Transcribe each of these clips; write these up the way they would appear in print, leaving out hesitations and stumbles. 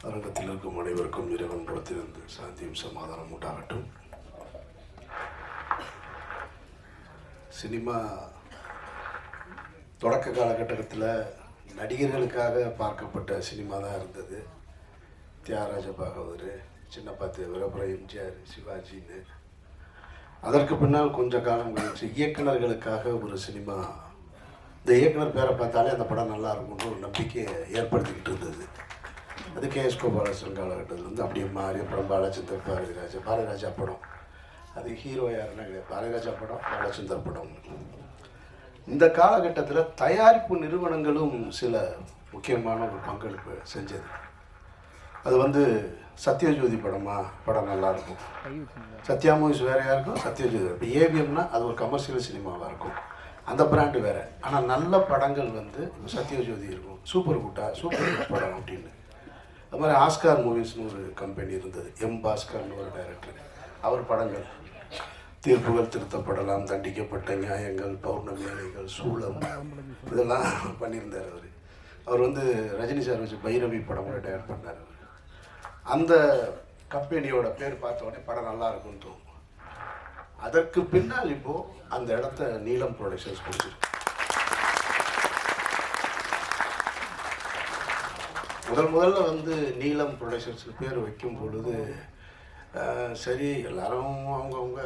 அரங்கத்தில் இருக்கும் அனைவருக்கும் இறைவன் புறத்திலிருந்து சாந்தியும் சமாதானம் உண்டாகட்டும். சினிமா தொடக்க காலகட்டத்தில் நடிகர்களுக்காக பார்க்கப்பட்ட சினிமா தான் இருந்தது. தியாகராஜ பாகவதர், சின்னப்பா தேவர், அப்புறம் எம்ஜிஆர், சிவாஜின்னு. அதற்கு பின்னால் கொஞ்ச காலம் கழிச்சு இயக்குநர்களுக்காக ஒரு சினிமா, இந்த இயக்குனர் பேரை பார்த்தாலே அந்த படம் நல்லா இருக்கும்னு ஒரு நம்பிக்கையை ஏற்படுத்திக்கிட்டு இருந்தது. அது கேஎஸ் கோபாலகிருஷ்ணன் காலகட்டத்தில் வந்து அப்படியே மாறி அப்புறம் பாலச்சந்தர், பாரதிராஜா படம். அது ஹீரோ யாருன்னா கிடையாது, பாரதிராஜா படம், பாலச்சந்தர் படம். இந்த காலகட்டத்தில் தயாரிப்பு நிறுவனங்களும் சில முக்கியமான ஒரு பங்களிப்பு செஞ்சது. அது வந்து சத்யஜோதி படம் நல்லாயிருக்கும். சத்யா மூவிஸ் வேறையாக இருக்கும், சத்யஜோதி. இப்போ ஏவிஎம்னா அது ஒரு கமர்ஷியல் சினிமாவாக இருக்கும், அந்த பிராண்டு வேறு. ஆனால் நல்ல படங்கள் வந்து சத்யஜோதி இருக்கும், சூப்பர் குட் படம் அப்படின்னு. அது மாதிரி ஆஸ்கார் மூவிஸ்னு ஒரு கம்பெனி இருந்தது, எம் பாஸ்கர்னு ஒரு டைரக்டர். அவர் படங்கள் தீர்ப்புகள் திருத்தப்படலாம், தண்டிக்கப்பட்ட நியாயங்கள், பௌர்ணமி அலைகள், சூளம், இதெல்லாம் பண்ணியிருந்தார் அவர். அவர் வந்து ரஜினி சார் வச்சு பைரவி படம் கூட டைரக்ட் பண்ணார். அந்த கம்பெனியோட பேர் பார்த்த உடனே படம் நல்லா இருக்குன்னு தோணும். அதற்கு பின்னால் இப்போது அந்த இடத்த நீலம் ப்ரொடக்ஷன்ஸ் கொடுத்துருக்கு. முதல்ல வந்து நீலம் ப்ரொடக்ஷன்ஸுக்கு பேர் வைக்கும் பொழுது சரி, எல்லாரும் அவங்கவுங்க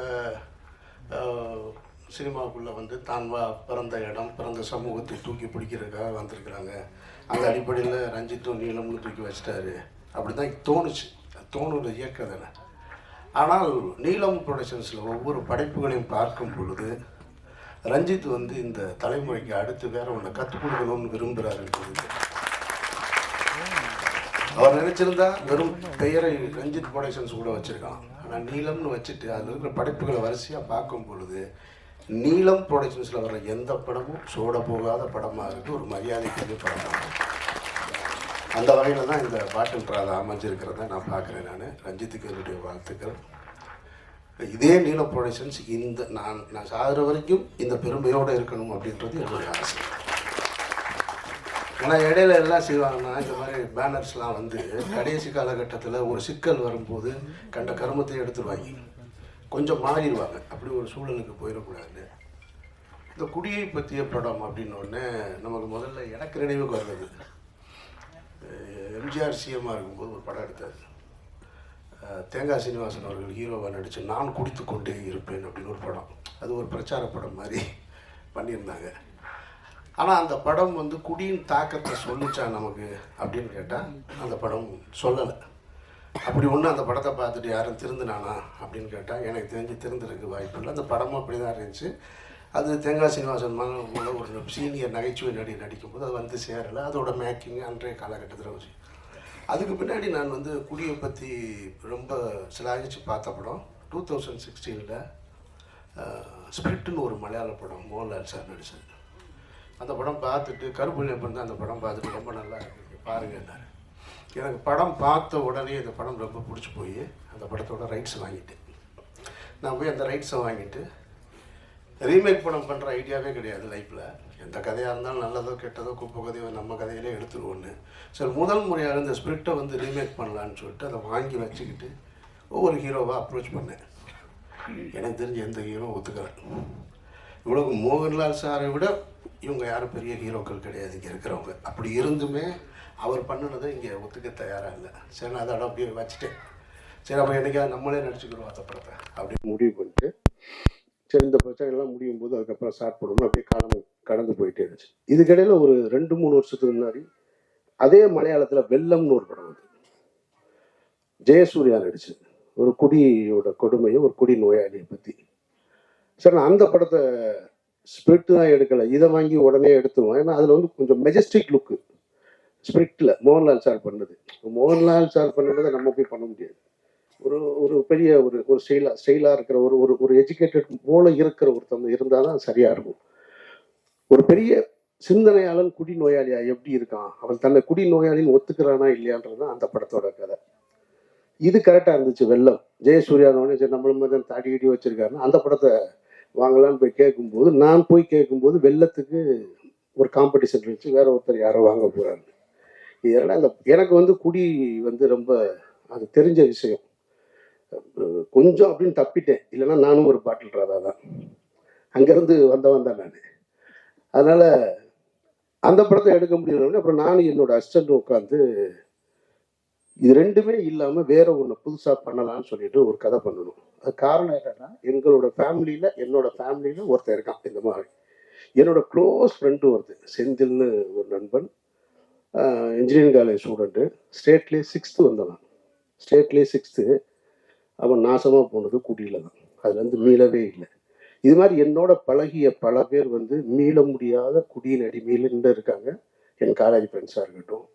சினிமாவுக்குள்ளே வந்து தான் பிறந்த இடம், பிறந்த சமூகத்தை தூக்கி பிடிக்கிறதுக்காக வந்திருக்கிறாங்க. அந்த அடிப்படையில் ரஞ்சித்தும் நீளம்னு தூக்கி வச்சிட்டாரு, அப்படி தான் தோணுற இயக்கம் தானே. ஆனால் நீலம் ப்ரொடக்ஷன்ஸில் ஒவ்வொரு படைப்புகளையும் பார்க்கும் பொழுது ரஞ்சித் வந்து இந்த தலைமுறைக்கு அடுத்து வேற ஒன்று கற்றுக் கொடுக்கணும்னு விரும்புகிறாருன்றது. அவர் நினச்சிருந்தா வெறும் பெயரை ரஞ்சித் ப்ரொடக்ஷன்ஸ் கூட வச்சுருக்கான். ஆனால் நீலம்னு வச்சுட்டு அதில் இருக்கிற படைப்புகளை வரிசையாக பார்க்கும் பொழுது நீலம் ப்ரொடக்ஷன்ஸில் வர்ற எந்த படமும் சோட போகாத படமாக இருக்குது, ஒரு மரியாதைக்குரிய படமாக. அந்த வகையில் தான் இந்த பாட்டில் பிராத அமைஞ்சிருக்கிறத நான் பார்க்குறேன். ரஞ்சித்துக்கு என்னுடைய வாழ்த்துக்கள். இதே நீலம் ப்ரொடக்ஷன்ஸ் நான் சாகிற வரைக்கும் இந்த பெருமையோடு இருக்கணும் அப்படின்றது என்னுடைய ஆசை. ஏன்னா இடையில எல்லாம் செய்வாங்கன்னா இந்த மாதிரி பேனர்ஸ்லாம் வந்து கடைசி காலகட்டத்தில் ஒரு சிக்கல் வரும்போது கண்ட கருமத்தை எடுத்துருவாங்க, கொஞ்சம் மாறிடுவாங்க. அப்படி ஒரு சூழலுக்கு போயிடக்கூடாது. இந்த குடியை பற்றிய படம் அப்படின்னோடனே நமக்கு முதல்ல எனக்கு நினைவுக்கு வர்றது, எம்ஜிஆர் சிஎம்மாக இருக்கும்போது ஒரு படம் எடுத்தார். தேங்காய் சீனிவாசன் அவர்கள் ஹீரோவாக நடித்து நான் குடித்து கொண்டே இருப்பேன் அப்படின்னு ஒரு படம். அது ஒரு பிரச்சார படம் மாதிரி பண்ணியிருந்தாங்க. ஆனால் அந்த படம் வந்து குடியின் தாக்கத்தை சொல்லிச்சா நமக்கு அப்படின்னு கேட்டால் அந்த படம் சொல்லலை. அப்படி ஒன்று அந்த படத்தை பார்த்துட்டு யாரும் திருந்தினானா அப்படின்னு கேட்டால் எனக்கு தெரிஞ்சு திருந்துறதுக்கு வாய்ப்பு இல்லை. அந்த படமும் அப்படி தான் இருந்துச்சு. அது தேங்காய் சீனிவாசன் உள்ள ஒரு சீனியர் நகைச்சுவை நடிக்கும்போது அது வந்து சேரலை. அதோட மேக்கிங் அன்றைய காலகட்டத்தில் வச்சு. அதுக்கு பின்னாடி நான் வந்து குடியை பற்றி ரொம்ப சிலாகிச்சு பார்த்த படம் 2016 ஸ்பிரிட்டுன்னு ஒரு மலையாள படம், மோகன்லால் சார் நடிச்சது. அந்த படம் பார்த்துட்டு கருப்புள்ளியப்பன் தான் அந்த படம் பார்த்துட்டு ரொம்ப நல்லா இருக்கு பாருங்கன்னாரு. எனக்கு படம் பார்த்த உடனே இந்த படம் ரொம்ப பிடிச்சி போய் அந்த படத்தோட ரைட்ஸ் வாங்கிட்டேன். நான் போய் அந்த ரைட்ஸை வாங்கிட்டு ரீமேக் படம் பண்ணுற ஐடியாவே கிடையாது லைஃப்பில். எந்த கதையாக இருந்தாலும் நல்லதோ கெட்டதோ குப்பை கதையோ நம்ம கதையிலே எடுத்துருவோன்னு சரி முதல் முறையாக இந்த ஸ்பிரிட்டை வந்து ரீமேக் பண்ணலான்னு சொல்லிட்டு அதை வாங்கி வச்சுக்கிட்டு ஒவ்வொரு ஹீரோவாக அப்ரோச் பண்ணேன். எனக்கு தெரிஞ்ச எந்த ஹீரோ ஒத்துக்கலை. இவ்வளவு மோகன்லால் சாரை விட இவங்க யாரும் பெரிய ஹீரோக்கள் கிடையாது இங்கே இருக்கிறவங்க. அப்படி இருந்துமே அவர் பண்ணினதை இங்கே ஒத்துக்க தயாராக இல்லை. சரி நான் அதை அப்படியே வச்சுட்டேன். சரி அப்போ என்றைக்காவது நம்மளே நடிச்சுக்கிறோம் அந்த படத்தை அப்படின்னு முடிவு பண்ணிட்டு சரி இந்த பிரச்சனைகள்லாம் முடியும் போது அதுக்கப்புறம் ஸ்டார்ட் பண்ணணும். அப்படியே காலம் கடந்து போயிட்டே இருந்துச்சு. இதுக்கிடையில் ஒரு 2-3 வருஷத்துக்கு முன்னாடி அதே மலையாளத்தில் வெள்ளம்னு ஒரு படம் வந்து ஜெயசூர்யா நடிச்சு, ஒரு குடியோட கொடுமையை, ஒரு குடி நோயாளியை பற்றி. சரி நான் அந்த படத்தை ஸ்பிரிட் தான் எடுக்கலை, இதை வாங்கி உடனே எடுத்துருவோம். ஏன்னா அதில் வந்து கொஞ்சம் மெஜஸ்டிக் லுக்கு ஸ்பிரிட்டில் மோகன்லால் சார் பண்ணது. மோகன்லால் சார் பண்ணதை நம்ம போய் பண்ண முடியாது. ஒரு பெரிய ஒரு ஸ்டைலாக இருக்கிற ஒரு எஜுகேட்டட் போல இருக்கிற ஒருத்தவங்க இருந்தால் தான் சரியாக இருக்கும். ஒரு பெரிய சிந்தனையாளன் குடி நோயாளியா எப்படி இருக்கான், அவன் தன்னை குடி நோயாளின்னு ஒத்துக்கிறானா இல்லையான்றது தான் அந்த படத்தோட கதை. இது கரெக்டாக இருந்துச்சு. வெள்ளம் ஜெயசூர்யானோடனே சரி நம்மளும் தாடி கட்டி வச்சிருக்காருன்னா அந்த படத்தை வாங்கலான்னு போய் கேட்கும்போது, நான் போய் கேட்கும்போது வெள்ளத்துக்கு ஒரு காம்படிஷன் இருந்துச்சு, வேற ஒருத்தர் யாரோ வாங்க போகிறாரு. ஏன்னா எனக்கு வந்து குடி வந்து ரொம்ப அது தெரிஞ்ச விஷயம். கொஞ்சம் அப்படின்னு தப்பிட்டேன், இல்லைன்னா நானும் ஒரு பாட்டில் ராதா தான், அங்கேருந்து வந்தவன் தான் நான். அதனால அந்த படத்தை எடுக்க முடியல. அப்புறம் நானும் என்னோட அசிஸ்டன்ட் உட்காந்து இது ரெண்டுமே இல்லாம வேற ஒண்ணு புதுசா பண்ணலாம்னு சொல்லிட்டு ஒரு கதை பண்ணணும். அது காரணம் என்னன்னா, என்னோட ஃபேமிலியில ஒருத்தர் இருக்கான் இந்த மாதிரி. என்னோட க்ளோஸ் ஃப்ரெண்டு ஒருத்தர் செந்தில்னு ஒரு நண்பன், இன்ஜினியரிங் காலேஜ் ஸ்டூடெண்ட்டு, ஸ்டேட்லேயே 6th வந்தவன். ஸ்டேட்லேயே 6th. அவன் நாசமாக போனது குடியில தான். அதுலேருந்து மீளவே இல்லை. இது மாதிரி என்னோட பழகிய பல பேர் வந்து மீள முடியாத குடியின் அடிமையில இருக்காங்க. என் காலேஜ் ஃப்ரெண்ட்ஸாக இருக்கட்டும்,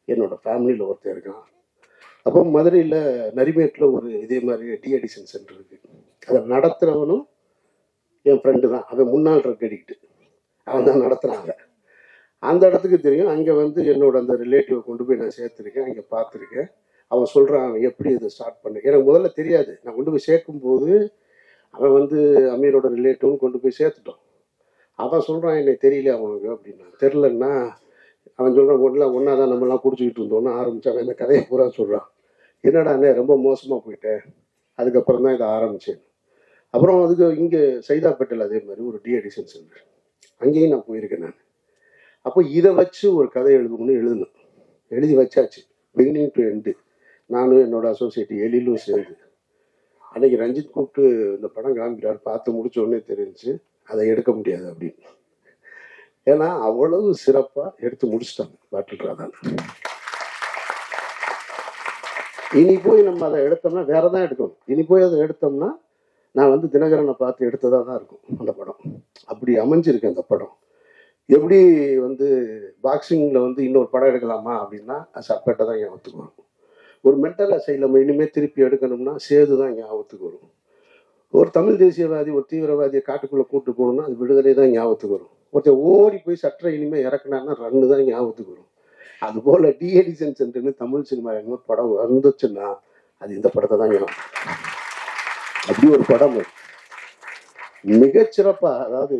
என்னோட ஃபேமிலியில் ஒருத்தர் இருக்கான். அப்போ மதுரையில் நரிமேட்டில் ஒரு இதே மாதிரி டி அடிஷன் சென்டர் இருக்குது. அதை நடத்துகிறவனும் என் ஃப்ரெண்டு தான். அவன் முன்னாள் ட்ரக் அடிக்ட்டு, அவன் தான் நடத்துகிறாங்க. அந்த இடத்துக்கு தெரியும். அங்கே வந்து என்னோட அந்த ரிலேட்டிவை கொண்டு போய் நான் சேர்த்துருக்கேன், அங்கே பார்த்துருக்கேன். அவன் சொல்கிறான் அவன் எப்படி இதை ஸ்டார்ட் பண்ண. எனக்கு முதல்ல தெரியாது. நான் கொண்டு போய் சேர்க்கும்போது அவன் வந்து அமீரோட ரிலேட்டிவ்னு கொண்டு போய் சேர்த்துட்டோம். அவன் சொல்கிறான் என்னை தெரியல அவனுக்கு அப்படின்னா. தெரிலன்னா அவன் சொல்கிறான் ஒன்றா தான் நம்மளாம் குடிச்சிக்கிட்டு இருந்தோன்னு ஆரம்பித்தான். இந்த கதையை பூரா சொல்கிறான். என்னடா அண்ணே ரொம்ப மோசமாக போயிட்டேன். அதுக்கப்புறம் தான் இதை ஆரம்பித்தேன். அப்புறம் அதுக்கு இங்கே சைதாப்பேட்டையில் அதே மாதிரி ஒரு டி அடிஷன் சென்டர், அங்கேயும் நான் போயிருக்கேன் நான். அப்போ இதை வச்சு ஒரு கதை எழுதணும். எழுதி வச்சாச்சு, பிகினிங் டு எண்டு. நானும் என்னோட அசோசியேட் எழிலும் சேர்ந்து. அன்னைக்கு ரஞ்சித் கூப்பிட்டு இந்த படம் காமிக்கிறார், பார்த்து முடிச்ச உடனே தெரிஞ்சு அதை எடுக்க முடியாது அப்படின்னு. ஏன்னா அவ்வளவு சிறப்பாக எடுத்து முடிச்சிட்டாங்க பாட்டில் ராதான். இனி போய் நம்ம அதை எடுத்தோம்னா வேற தான் எடுக்கணும். இனி போய் அதை எடுத்தோம்னா நான் வந்து தினகரனை பார்த்து எடுத்ததாக தான் இருக்கும் அந்த படம். அப்படி அமைஞ்சிருக்கு அந்த படம். எப்படி வந்து பாக்ஸிங்கில் வந்து இன்னொரு படம் எடுக்கலாமா அப்படின்னா சப்பேட்டை தான் ஞாபகத்துக்கு வரும். ஒரு மென்டல் அசைலம் இனிமேல் திருப்பி எடுக்கணும்னா சேது தான் ஞாபகத்துக்கு வரும். ஒரு தமிழ் தேசியவாதி ஒரு தீவிரவாதியை காட்டுக்குள்ளே கூப்பிட்டு போகணும்னா அது விடுதலை தான் ஞாபகத்துக்கு வரும். ஒருத்தர் ஓடி போய் சற்றை இனிமேல் இறக்குனான்னா ரன்னு தான் ஞாபகத்துக்கு வரும். அதுபோல் டி எடிசன் சென்டர்னு தமிழ் சினிமா இன்னொரு படம் வந்துச்சுன்னா அது இந்த படத்தை தான் ஞாபகம். அப்படி ஒரு படம் மிகச்சிறப்பாக, அதாவது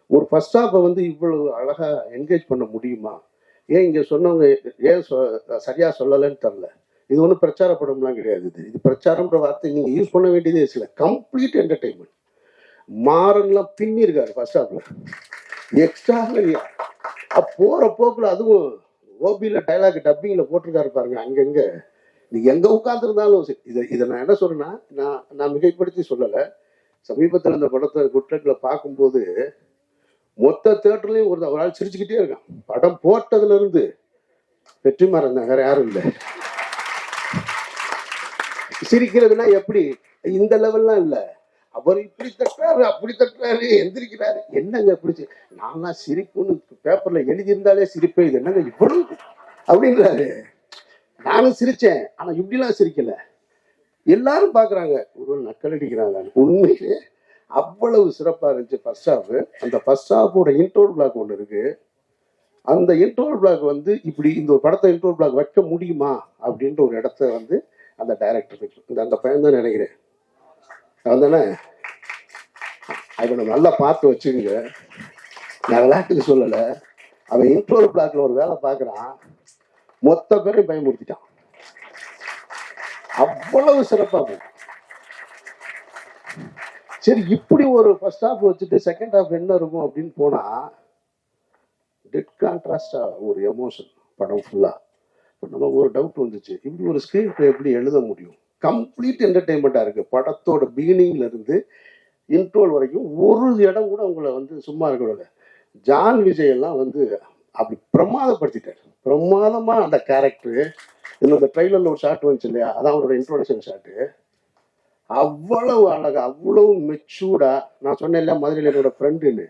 ஒரு ஃபர்ஸ்ட் ஹாஃபை வந்து இவ்வளவு அழகாக என்கேஜ் பண்ண முடியுமா? ஏன் இங்கே சொன்னவங்க ஏன் சரியாக சொல்லலைன்னு தெரில. இது ஒன்றும் பிரச்சார படம்லாம் கிடையாது. இது பிரச்சாரம்ன்ற வார்த்தை நீங்கள் யூஸ் பண்ண வேண்டியதே இல்லை. Complete entertainment. மாறன்லாம் பின்னிருக்காரு ஃபர்ஸ்ட் ஹாஃப்ல, எக்ஸ்ட்ரானரியா. போகிற போக்கில் அதுவும் ஓபியில் டைலாக் டப்பிங்கில் போட்டிருக்காரு பாருங்க. அங்கங்கே நீங்கள் எங்கே உட்காந்துருந்தாலும் இதை நான் என்ன சொல்றேன்னா, நான் மிகைப்படுத்தி சொல்லலை. சமீபத்தில் அந்த படத்தை குட்லெட்டில் பார்க்கும்போது மொத்த தேட்டர்லையும் ஒரு ஆள் சிரிச்சுக்கிட்டே இருக்கான். படம் போட்டதுல இருந்து வெற்றிமாறன் வேற யாரும் இல்லை. சிரிக்கிறதுனா எப்படி இந்த லெவல்லாம் இல்லை. அவர் இப்படி தட்டுறாரு அப்படி தட்டுறாரு எந்திரிக்கிறாரு. என்னங்க பிடிச்சி நான்லாம் சிரிப்புன்னு பேப்பர்ல எழுதியிருந்தாலே சிரிப்பே, இது என்னங்க இவ்வளவு அப்படின்றாரு. நானும் சிரிச்சேன், ஆனா இப்படிலாம் சிரிக்கல. எல்லாரும் பாக்குறாங்க, ஒரு நக்கல் அடிக்கிறாங்க. உண்மையிலே அவ்வளவு சிறப்பாக இருந்துச்சு ஃபர்ஸ்ட் ஹாஃப். அந்த ஃபர்ஸ்ட் ஹாஃபோட இன்ட்ரோல் பிளாக் ஒன்று இருக்கு. அந்த இன்ட்ரோல் பிளாக் வந்து இப்படி இந்த ஒரு படத்தை இன்ட்ரோல் பிளாக் வைக்க முடியுமா அப்படின்ற ஒரு இடத்த வந்து அந்த டைரக்டர் அந்த பையன் தான் நினைக்கிறேன். அவன்தானே? அவனை நல்லா பார்த்து வச்சுங்க. நான் விளையாட்டுக்கு சொல்லலை. அவன் இன்ட்ரோல் பிளாக்ல ஒரு வேலை பார்க்குறான், மொத்த பேரையும் பயமுறுத்திட்டான். அவ்வளவு சிறப்பாக போகும். சரி, இப்படி ஒரு ஃபர்ஸ்ட் ஹாஃப் வச்சுட்டு செகண்ட் ஹாஃப் என்ன இருக்கும் அப்படின்னு போனா டெட் கான்ட்ராஸ்டா ஒரு எமோஷன் படம் ஃபுல்லா. நமக்கு ஒரு டவுட் வந்துச்சு, இப்படி ஒரு ஸ்கிரீன் பிளே எப்படி எழுத முடியும்? கம்ப்ளீட் என்டர்டெயின்மெண்டா இருக்கு. படத்தோட பிகினிங்ல இருந்து இன்ட்ரோல் வரைக்கும் ஒரு இடம் கூட உங்களை வந்து சும்மா இருக்கக்கூடாது. ஜான் விஜய் எல்லாம் வந்து அப்படி பிரமாதப்படுத்திட்டாரு. பிரமாதமா அந்த கேரக்டரு. இன்னும் இந்த ட்ரெய்லர்ல ஒரு ஷாட் வந்துச்சு இல்லையா, அதான் அவரோட இன்ட்ரோடக்ஷன் ஷாட்டு. அவ்வளவு அழகா, அவ்வளவு மெச்சூர்டா. நான் சொன்னேன் இல்லையா மதுரையில் என்னோட ஃப்ரெண்டுன்னு,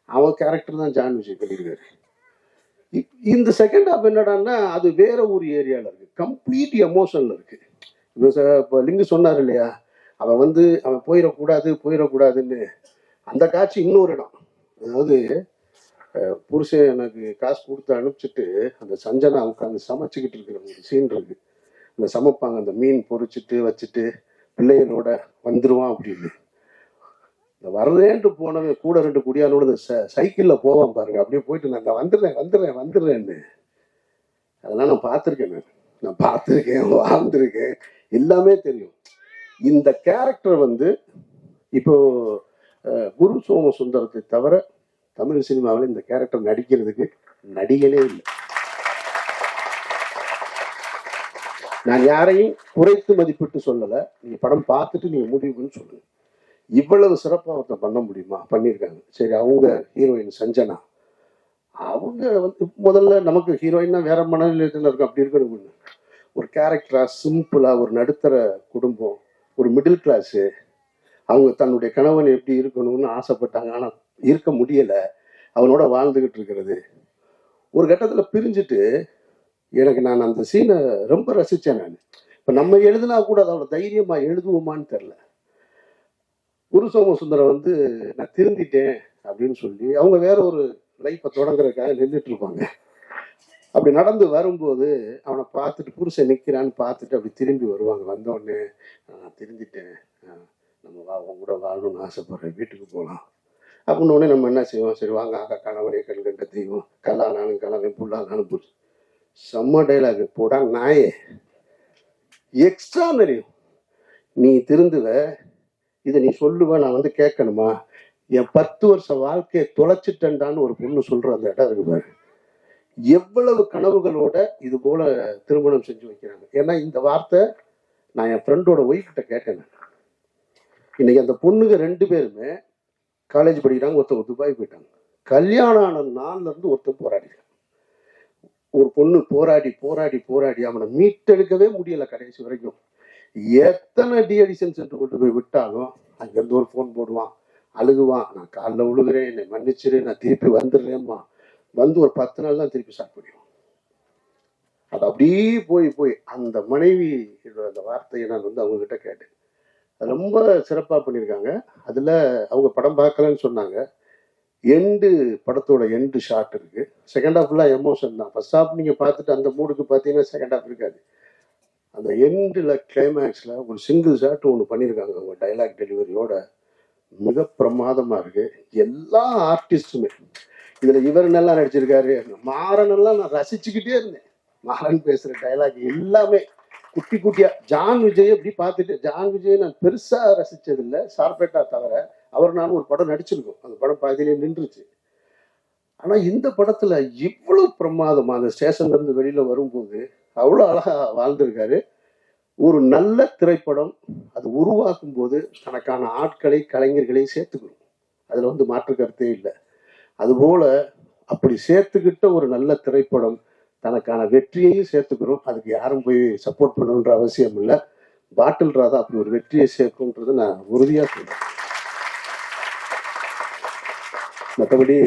அவன் கேரக்டர் தான் ஜான் விஜய் பண்ணியிருக்காரு. இந்த செகண்ட் ஹாஃப் என்னடான்னா அது வேற ஒரு ஏரியால இருக்கு, கம்ப்ளீட் எமோஷன்ல இருக்கு. இப்போ லிங்கு சொன்னார் இல்லையா, அவன் வந்து அவன் போயிடக்கூடாதுன்னு. அந்த காட்சி இன்னொரு இடம். அதாவது புருஷன் எனக்கு காசு கொடுத்து அனுப்பிச்சிட்டு அந்த சஞ்சனா உட்காந்து சமைச்சுக்கிட்டு இருக்கிற ஒரு சீன் இருக்கு. அந்த சமைப்பாங்க, அந்த மீன் பொரிச்சிட்டு வச்சுட்டு பிள்ளைகளோட வந்துருவான் அப்படின்னு. இந்த வரலேன்ட்டு போனவன் கூட 2 குடியானோட இந்த சைக்கிள்ல போவான் பாருங்க. அப்படியே போயிட்டு நான் வந்துடுறேன்னு அதெல்லாம் நான் பார்த்துருக்கேன், நான் பார்த்துருக்கேன், வாழ்ந்திருக்கேன், எல்லாமே தெரியும். இந்த கேரக்டர் வந்து இப்போ குரு சோமசுந்தரத்தை தவிர தமிழ் சினிமாவில் இந்த கேரக்டர் நடிக்கிறதுக்கு நடிகனே இல்லை. நான் யாரையும் குறைத்து மதிப்பிட்டு சொல்லலை, நீங்க படம் பார்த்துட்டு நீங்க முடிவுன்னு சொல்லுங்க. இவ்வளவு சிறப்பாக ஒருத்தன் பண்ண முடியுமா? பண்ணியிருக்காங்க. சரி, அவங்க ஹீரோயின் சஞ்சனா, அவங்க வந்து முதல்ல நமக்கு ஹீரோயின்னா வேற மனநிலையத்தில் இருக்கும், அப்படி இருக்கணும். ஒரு கேரக்டரா சிம்பிளா ஒரு நடுத்தர குடும்பம், ஒரு மிடில் கிளாஸு, அவங்க தன்னுடைய கணவன் எப்படி இருக்கணும்னு ஆசைப்பட்டாங்க, ஆனால் இருக்க முடியல, அவனோட வாழ்ந்துகிட்டு இருக்கிறது. ஒரு கட்டத்தில் பிரிஞ்சுட்டு எனக்கு நான் அந்த சீனை ரொம்ப ரசித்தேன். நான் இப்போ நம்ம எழுதுனா கூட அதோட தைரியமாக எழுதுவோமான்னு தெரில. குரு சோமசுந்தரம் வந்து நான் திருந்திட்டேன் அப்படின்னு சொல்லி அவங்க வேற ஒரு லைஃப்பை தொடங்குறதுக்காக நின்றுட்டு இருப்பாங்க. அப்படி நடந்து வரும்போது அவனை பார்த்துட்டு புருஷன் நிற்கிறான்னு பார்த்துட்டு அப்படி திரும்பி வருவாங்க. வந்தோடனே நான் திருந்திட்டேன், நம்ம அவங்க கூட வாழணும்னு ஆசைப்படுறேன், வீட்டுக்கு போகலாம் அப்படின்னு உடனே நம்ம என்ன செய்வோம்? சரி வாங்க, ஆகா கணவனே கண் கண்ட தெய்வம், கல்லானாலும் கணவன் புல்லானாலும் புருஷன். செம்ம டைலாக் போடா நாயே, எக்ஸ்ட்ரானரி. நீ திருந்துவ, இதை நீ சொல்லுவ, நான் வந்து கேட்கணுமா? என் 10 வருஷ வாழ்க்கையை தொலைச்சிட்டேன்டான்னு ஒரு பொண்ணு சொல்ற அந்த இடம் இருக்கு பாரு. எவ்வளவு கனவுகளோட இது போல திருமணம் செஞ்சு வைக்கிறாங்க. ஏன்னா இந்த வார்த்தை நான் என் ஃப்ரெண்டோட ஒய்ஃப் கிட்ட கேட்டேன். இன்னைக்கு அந்த பொண்ணுங்க 2 பேருமே காலேஜ் படிக்கிறாங்க, ஒருத்தவங்க துபாய் போயிட்டாங்க. கல்யாணம் ஆன நாள்ல இருந்து ஒருத்தர் போராடிட்டாங்க. ஒரு பொண்ணு போராடி போராடி போராடி அவனை மீட்டெடுக்கவே முடியல கடைசி வரைக்கும். எத்தனை டிஎடிஷன் சென்டர் கொண்டு போய் விட்டாலும் அங்கிருந்து ஒரு ஃபோன் போடுவான், அழுகுவான், நான் காலில் விழுகிறேன், என்னை மன்னிச்சிரு, நான் திருப்பி வந்துடுறேம்மா. வந்து ஒரு 10 நாள் தான் திருப்பி ஸ்டார்ட் பண்ணிடுவோம். அது அப்படியே போய் போய் அந்த மனைவி அந்த வார்த்தையை நான் வந்து அவங்க கிட்ட கேட்டேன். அது ரொம்ப சிறப்பாக பண்ணியிருக்காங்க. அதில் அவங்க படம் பார்க்கலன்னு சொன்னாங்க. எண்டு படத்தோட எண்டு ஷாட் இருக்கு. செகண்ட் ஹாஃப் ஃபுல்லாக எமோஷன் தான். ஃபர்ஸ்ட் ஹாஃப் நீங்கள் பார்த்துட்டு அந்த மூடுக்கு பார்த்தீங்கன்னா செகண்ட் ஹாஃப் இருக்காது. அந்த எண்டில் கிளைமேக்ஸில் ஒரு சிங்கிள் ஷாட் ஒன்று பண்ணியிருக்காங்க. அவங்க டைலாக் டெலிவரியோட மிக பிரமாதமாக இருக்கு. எல்லா ஆர்டிஸ்டுமே இதில் இவர் நல்லா நடிச்சிருக்காரு. மாறனெல்லாம் நான் ரசிச்சுக்கிட்டே இருந்தேன். மாறன் பேசுகிற டைலாக் எல்லாமே குட்டி குட்டியா. ஜான் விஜய் அப்படி பார்த்துட்டு, ஜான் விஜய் நான் பெருசாக ரசித்ததில்லை, சார்பேட்டா தவிர. அவர் நானும் ஒரு படம் நடிச்சிருக்கோம், அந்த படம் பாதியிலே நின்றுச்சு. ஆனால் இந்த படத்தில் இவ்வளோ பிரமாதமாக அந்த ஸ்டேஷன்லேருந்து வெளியில் வரும்போது அவ்வளோ அழகாக வாழ்ந்திருக்காரு. ஒரு நல்ல திரைப்படம் அது உருவாக்கும் போது தனக்கான ஆட்களை, கலைஞர்களை சேர்த்துக்கணும். அதில் வந்து மாற்று கருத்தே இல்லை. அதுபோல் அப்படி சேர்த்துக்கிட்ட ஒரு நல்ல திரைப்படம் தனக்கான வெற்றியையும் சேர்த்துக்கிறோம். அதுக்கு யாரும் போய் சப்போர்ட் பண்ணணுன்ற அவசியம் இல்லை. பாட்டில் ராதா அப்படி ஒரு வெற்றியை சேர்க்கும்ன்றது நான் உறுதியாக சொல்றேன். மற்றபடி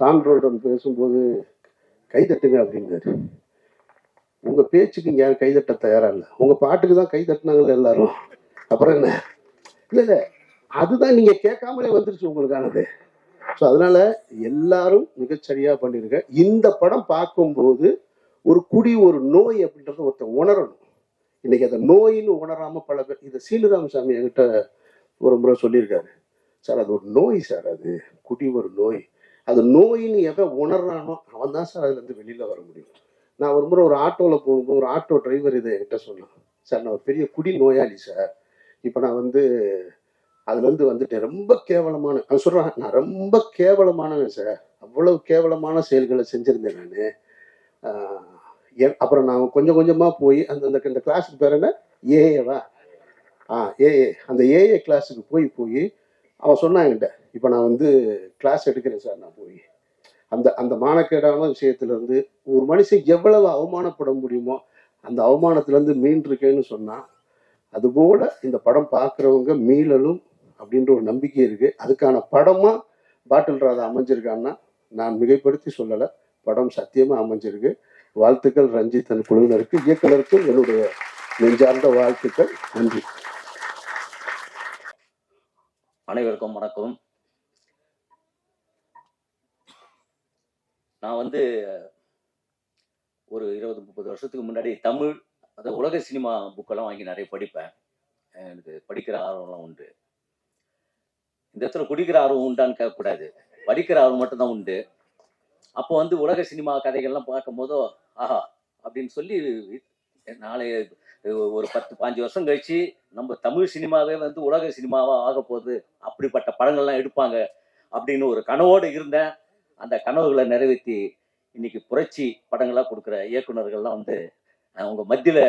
சான்றோடன் பேசும்போது கைதட்டுங்க அப்படின்னாரு. உங்க பேச்சுக்கு இங்க யாரும் கைதட்ட தயாரா இல்லை, உங்க பாட்டுக்கு தான் கை தட்டினாங்கல்ல எல்லாரும். அப்புறம் என்ன? இல்லை இல்லை, அதுதான் நீங்க கேட்காமலே வந்துருச்சு உங்களுக்கானது. ஸோ அதனால எல்லாரும் மிகச்சரியா பண்ணிருக்க. இந்த படம் பார்க்கும்போது ஒரு குடி ஒரு நோய் அப்படின்றத ஒருத்தர் உணரணும். இன்னைக்கு அந்த நோயின்னு உணராம பல பேர். இதை சீனிராமசாமி என்கிட்ட ஒரு முறை சொல்லியிருக்காரு. சார் அது ஒரு நோய் சார், அது குடி ஒரு நோய். அது நோயின்னு எவன் உணர்றானோ அவன் தான் சார் அதுல இருந்து வெளியில வர முடியும். நான் ஒரு முறை ஒரு ஆட்டோவில் போகும்போது ஒரு ஆட்டோ டிரைவர் இதை என்கிட்ட சொன்னான். சார் நான் ஒரு பெரிய குடி நோயாளி சார், இப்போ நான் வந்து அதுலேருந்து வந்துட்டேன், ரொம்ப கேவலமான. அவன் சொல்கிறான், நான் ரொம்ப கேவலமானவன் சார், அவ்வளவு கேவலமான செயல்களை செஞ்சுருந்தேன் நான். அப்புறம் நான் கொஞ்சம் கொஞ்சமாக போய் அந்த கிளாஸுக்கு பேர் என்ன, ஏஏவா? ஏஏ. அந்த ஏஏ கிளாஸுக்கு போய் அவன் சொன்னாங்கிட்ட, இப்போ நான் வந்து கிளாஸ் எடுக்கிறேன் சார். நான் போய் அந்த மானக்கேடான விஷயத்துலேருந்து ஒரு மனுஷன் எவ்வளவு அவமானப்பட முடியுமோ அந்த அவமானத்துலேருந்து மீண்டிருக்கேன்னு சொன்னால், அதுபோல் இந்த படம் பார்க்குறவங்க மீளலும் அப்படின்ற ஒரு நம்பிக்கை இருக்குது. அதுக்கான படமாக பாட்டில் ராதா அமைஞ்சிருக்கான்னா நான் மிகைப்படுத்தி சொல்லலை, படம் சத்தியமாக அமைஞ்சிருக்கு. வாழ்த்துக்கள் ரஞ்சித் குழுவினருக்கு, இயக்குனருக்கும் என்னுடைய நெஞ்சார்ந்த வாழ்த்துக்கள். நன்றி. அனைவருக்கும் வணக்கம். நான் வந்து ஒரு 20-30 வருஷத்துக்கு முன்னாடி தமிழ் அந்த உலக சினிமா புக்கெல்லாம் வாங்கி நிறைய படிப்பேன். எனக்கு படிக்கிற ஆர்வம்லாம் உண்டு. இந்த இடத்துல குடிக்கிற ஆர்வம் உண்டான்னு கேட்கக்கூடாது, படிக்கிற ஆர்வம் மட்டும்தான் உண்டு. அப்போ வந்து உலக சினிமா கதைகள்லாம் பார்க்கும் போதோ ஆஹா அப்படின்னு சொல்லி நாளை ஒரு 10-15 வருஷம் கழிச்சு நம்ம தமிழ் சினிமாவே வந்து உலக சினிமாவா ஆக போகுது, அப்படிப்பட்ட படங்கள்லாம் எடுப்பாங்க அப்படின்னு ஒரு கனவோடு இருந்தேன். அந்த கனவுகளை நிறைவேற்றி இன்னைக்கு புரட்சி படங்களா கொடுக்குற இயக்குனர்கள்லாம் வந்து அவங்க மத்தியில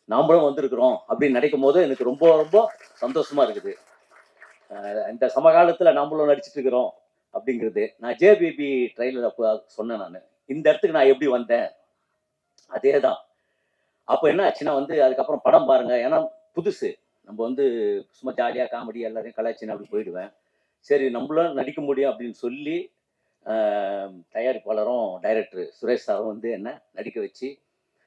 நாமளும் வந்திருக்கிறோம் அப்படின்னு நினைக்கும் போது எனக்கு ரொம்ப ரொம்ப சந்தோஷமா இருக்குது. இந்த சமகாலத்துல நாமளும் நடிச்சிட்டு இருக்கிறோம் அப்படிங்கிறது. நான் ஜேபிபி ட்ரெயிலர் அப்போ சொன்னேன். நான் இந்த இடத்துக்கு நான் எப்படி வந்தேன் அதே தான். அப்போ என்ன ஆச்சுன்னா வந்து அதுக்கப்புறம் படம் பாருங்க, ஏன்னா புதுசு. நம்ம வந்து சும்மா ஜாலியாக காமெடி எல்லாரையும் கலாய்ச்சின்னு அப்படி போயிடுவேன். சரி நம்மளும் நடிக்க முடியும் அப்படின்னு சொல்லி தயாரிப்பாளரும் டைரக்டர் சுரேஷ் சாரும் வந்து என்ன நடிக்க வச்சு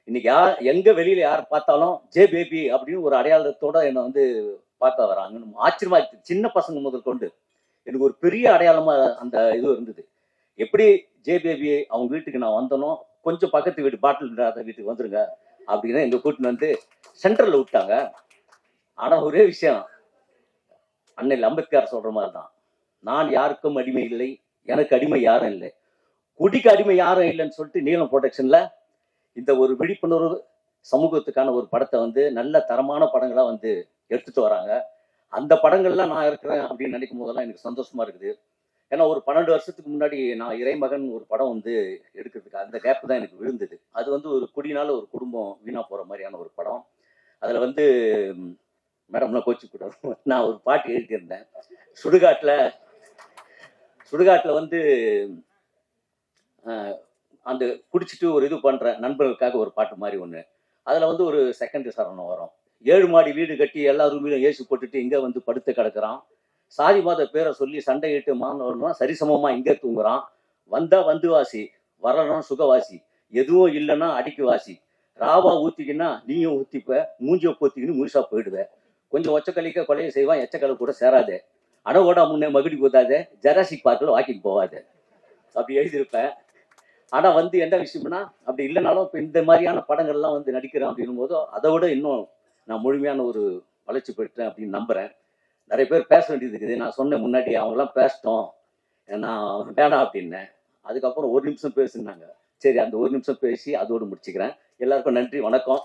இன்னைக்கு எங்க வெளியில யார் பார்த்தாலும் ஜே பேபி அப்படின்னு ஒரு அடையாளத்தோட என்னை வந்து பார்க்க வராங்க. ஆச்சரியமா இருக்கு. சின்ன பசங்க முதல் கொண்டு எனக்கு ஒரு பெரிய அடையாளமா அந்த இது இருந்தது. எப்படி ஜே பேபி அவங்க வீட்டுக்கு நான் வந்தனோ, கொஞ்சம் பக்கத்து வீட்டு பாட்டில் வீட்டுக்கு வந்துருங்க அப்படின்னு எங்க கூட்டின்னு வந்து சென்ட்ரல்ல விட்டாங்க. ஆனா ஒரே விஷயம், அண்ணல் அம்பேத்கர் சொல்ற மாதிரி தான், நான் யாருக்கும் அடிமை இல்லை, எனக்கு அடிமை யாரும் இல்லை, குடிக்கு அடிமை யாரும் இல்லைன்னு சொல்லிட்டு நீலம் ப்ரொடக்ஷன்ல இந்த ஒரு விழிப்புணர்வு சமூகத்துக்கான ஒரு படத்தை வந்து நல்ல தரமான படங்களா வந்து எடுத்துட்டு வராங்க. அந்த படங்கள்லாம் நான் இருக்கிறேன் அப்படின்னு நினைக்கும் போதெல்லாம் எனக்கு சந்தோஷமா இருக்குது. ஏன்னா ஒரு 12 வருஷத்துக்கு முன்னாடி நான் இறைமகன் ஒரு படம் வந்து எடுக்கிறதுக்கு அந்த கேப் தான் எனக்கு விழுந்தது. அது வந்து ஒரு குடினால ஒரு குடும்பம் வீணா போற மாதிரியான ஒரு படம். அதுல வந்து மேடம்லாம் கோச்சு கூடாது, நான் ஒரு பாட்டு எழுதியிருந்தேன். சுடுகாட்டுல வந்து அந்த குடிச்சிட்டு ஒரு இது பண்ற நண்பர்களுக்காக ஒரு பாட்டு மாதிரி ஒண்ணு. அதுல வந்து ஒரு செகண்ட் சரணம் வரும். 7 மாடி வீடு கட்டி எல்லா ரூமிலும் ஏசி போட்டுட்டு இங்க வந்து படுத்து கிடக்குறான், சாதி மத பேரை சொல்லி சண்டையிட்டு மாணவர்களும் சரிசமமா இங்கே தூங்குறான், வந்தா வந்து வாசி, வரணும் சுகவாசி, எதுவும் இல்லைன்னா அடிக்கு வாசி, ராவா ஊத்திக்கின்னா நீயும் ஊத்திப்ப, மூஞ்சிய போத்திக்கின்னு முழுசா போயிடுவ, கொஞ்சம் ஒச்சக்கலிக்க கொலையை செய்வான், எச்சக்கலை கூட சேராதே, அடவோட முன்னே மகுடி போதாதே, ஜெராசிக் பார்க்கில் வாக்கிங் போவாதே அப்படி எழுதியிருப்பேன். ஆனா வந்து என்ன விஷயம்னா, அப்படி இல்லைனாலும் இப்போ இந்த மாதிரியான படங்கள்லாம் வந்து நடிக்கிறேன் அப்படின்னும் போது அதை விட இன்னும் நான் முழுமையான ஒரு வளர்ச்சி பெற்றேன் அப்படின்னு நம்புறேன். நிறைய பேர் பேச வேண்டியது இருக்குது. நான் சொன்னேன் முன்னாடி, அவங்களாம் பேசிட்டோம், நான் வேணாம் அப்படின்னேன். அதுக்கப்புறம் 1 நிமிஷம் பேசுனாங்க. சரி அந்த 1 நிமிஷம் பேசி அதோடு முடிச்சுக்கிறேன். எல்லாருக்கும் நன்றி, வணக்கம்.